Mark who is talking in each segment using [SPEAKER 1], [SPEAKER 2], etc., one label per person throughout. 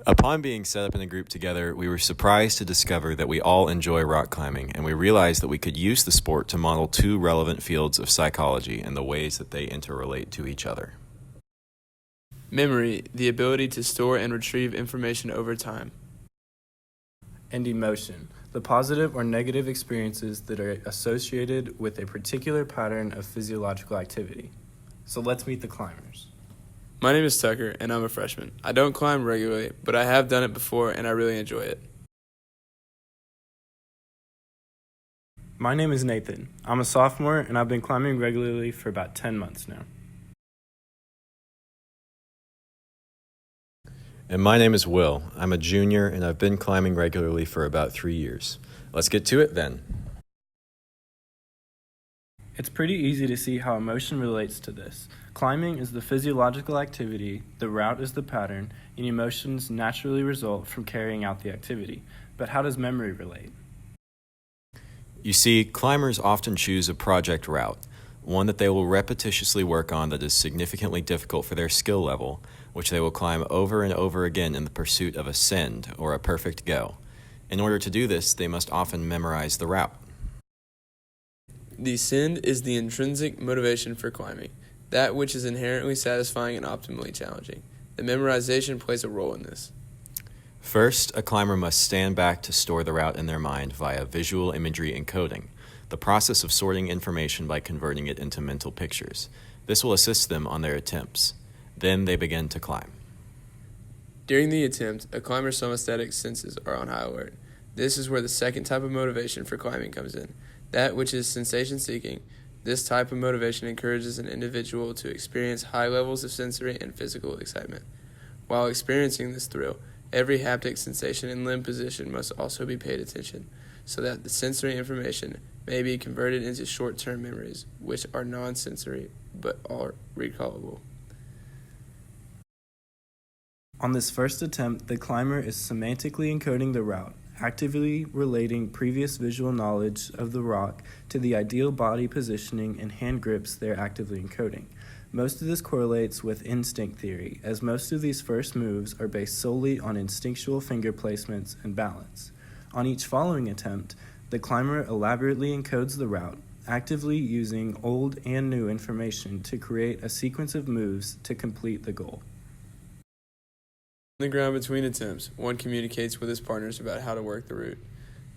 [SPEAKER 1] Upon being set up in a group together, we were surprised to discover that we all enjoy rock climbing, and we realized that we could use the sport to model two relevant fields of psychology and the ways that they interrelate to each other.
[SPEAKER 2] Memory, the ability to store and retrieve information over time.
[SPEAKER 3] And emotion, the positive or negative experiences that are associated with a particular pattern of physiological activity. So let's meet the climbers.
[SPEAKER 2] My name is Tucker, and I'm a freshman. I don't climb regularly, but I have done it before, and I really enjoy it.
[SPEAKER 3] My name is Nathan. I'm a sophomore, and I've been climbing regularly for about 10 months now.
[SPEAKER 1] And my name is Will. I'm a junior, and I've been climbing regularly for about 3 years. Let's get to it then.
[SPEAKER 3] It's pretty easy to see how emotion relates to this. Climbing is the physiological activity, the route is the pattern, and emotions naturally result from carrying out the activity. But how does memory relate?
[SPEAKER 1] You see, climbers often choose a project route, one that they will repetitiously work on that is significantly difficult for their skill level, which they will climb over and over again in the pursuit of a send or a perfect go. In order to do this, they must often memorize the route.
[SPEAKER 2] The send is the intrinsic motivation for climbing, that which is inherently satisfying and optimally challenging. The memorization plays a role in this.
[SPEAKER 1] First, a climber must stand back to store the route in their mind via visual imagery encoding, the process of sorting information by converting it into mental pictures. This will assist them on their attempts. Then they begin to climb.
[SPEAKER 2] During the attempt, a climber's somastatic senses are on high alert. This is where the second type of motivation for climbing comes in, that which is sensation-seeking. This type of motivation encourages an individual to experience high levels of sensory and physical excitement. While experiencing this thrill, every haptic sensation and limb position must also be paid attention, so that the sensory information may be converted into short-term memories, which are non-sensory but are recallable.
[SPEAKER 3] On this first attempt, the climber is semantically encoding the route, actively relating previous visual knowledge of the rock to the ideal body positioning and hand grips they're actively encoding. Most of this correlates with instinct theory, as most of these first moves are based solely on instinctual finger placements and balance. On each following attempt, the climber elaborately encodes the route, actively using old and new information to create a sequence of moves to complete the goal.
[SPEAKER 2] On the ground between attempts, one communicates with his partners about how to work the route.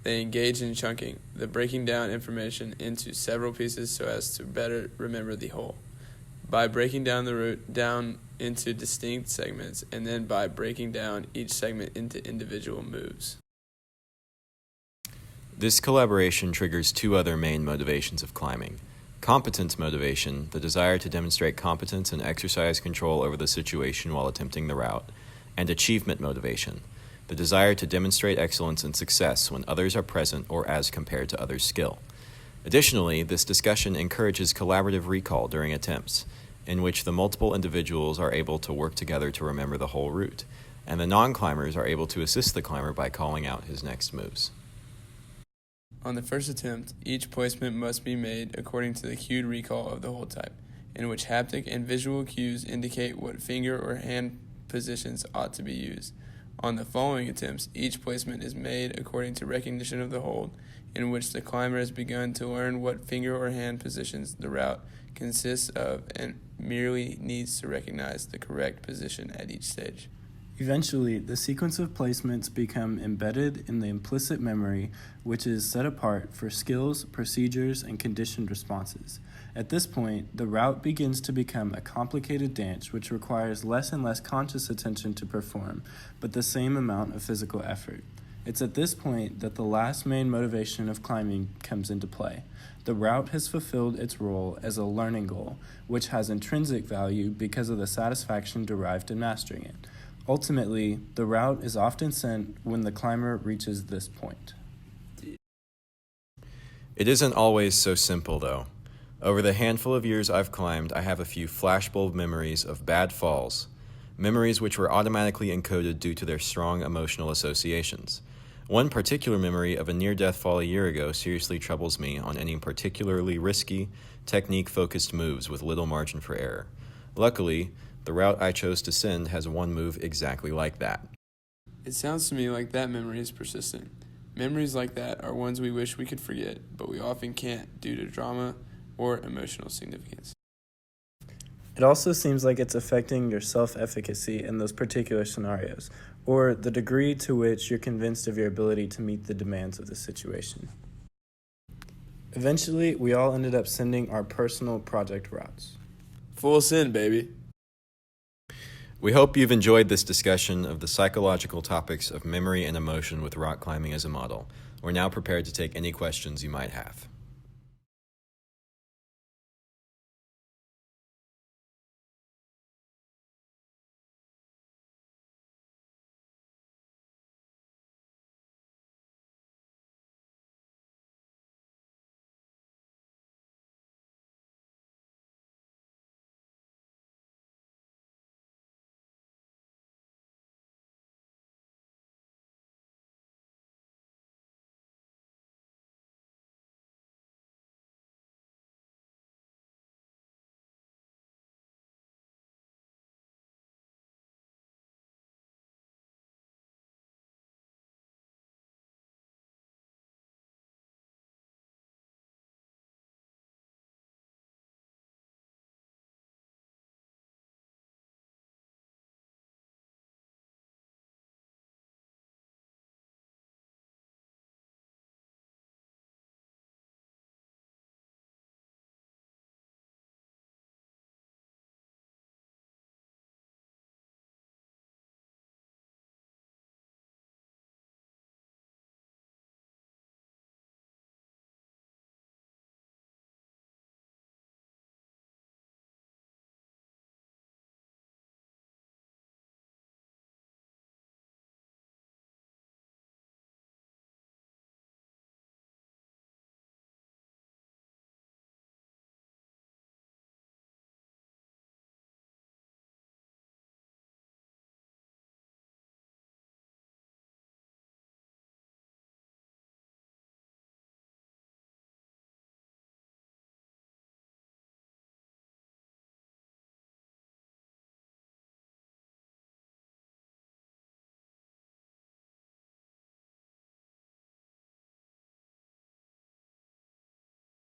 [SPEAKER 2] They engage in chunking, the breaking down information into several pieces so as to better remember the whole. By breaking down the route down into distinct segments, and then by breaking down each segment into individual moves.
[SPEAKER 1] This collaboration triggers two other main motivations of climbing. Competence motivation, the desire to demonstrate competence and exercise control over the situation while attempting the route, and achievement motivation, the desire to demonstrate excellence and success when others are present or as compared to others' skill. Additionally, this discussion encourages collaborative recall during attempts, in which the multiple individuals are able to work together to remember the whole route, and the non-climbers are able to assist the climber by calling out his next moves.
[SPEAKER 2] On the first attempt, each placement must be made according to the cued recall of the hold type, in which haptic and visual cues indicate what finger or hand positions ought to be used. On the following attempts, each placement is made according to recognition of the hold, in which the climber has begun to learn what finger or hand positions the route consists of and merely needs to recognize the correct position at each stage.
[SPEAKER 3] Eventually, the sequence of placements become embedded in the implicit memory, which is set apart for skills, procedures, and conditioned responses. At this point, the route begins to become a complicated dance which requires less and less conscious attention to perform, but the same amount of physical effort. It's at this point that the last main motivation of climbing comes into play. The route has fulfilled its role as a learning goal, which has intrinsic value because of the satisfaction derived in mastering it. Ultimately, the route is often sent when the climber reaches this point.
[SPEAKER 1] It isn't always so simple, though. Over the handful of years I've climbed, I have a few flashbulb memories of bad falls, memories which were automatically encoded due to their strong emotional associations. One particular memory of a near-death fall a year ago seriously troubles me on any particularly risky, technique-focused moves with little margin for error. Luckily, the route I chose to send has one move exactly like that.
[SPEAKER 2] It sounds to me like that memory is persistent. Memories like that are ones we wish we could forget, but we often can't due to drama or emotional significance.
[SPEAKER 3] It also seems like it's affecting your self-efficacy in those particular scenarios, or the degree to which you're convinced of your ability to meet the demands of the situation. Eventually, we all ended up sending our personal project routes.
[SPEAKER 2] Full send, baby.
[SPEAKER 1] We hope you've enjoyed this discussion of the psychological topics of memory and emotion with rock climbing as a model. We're now prepared to take any questions you might have.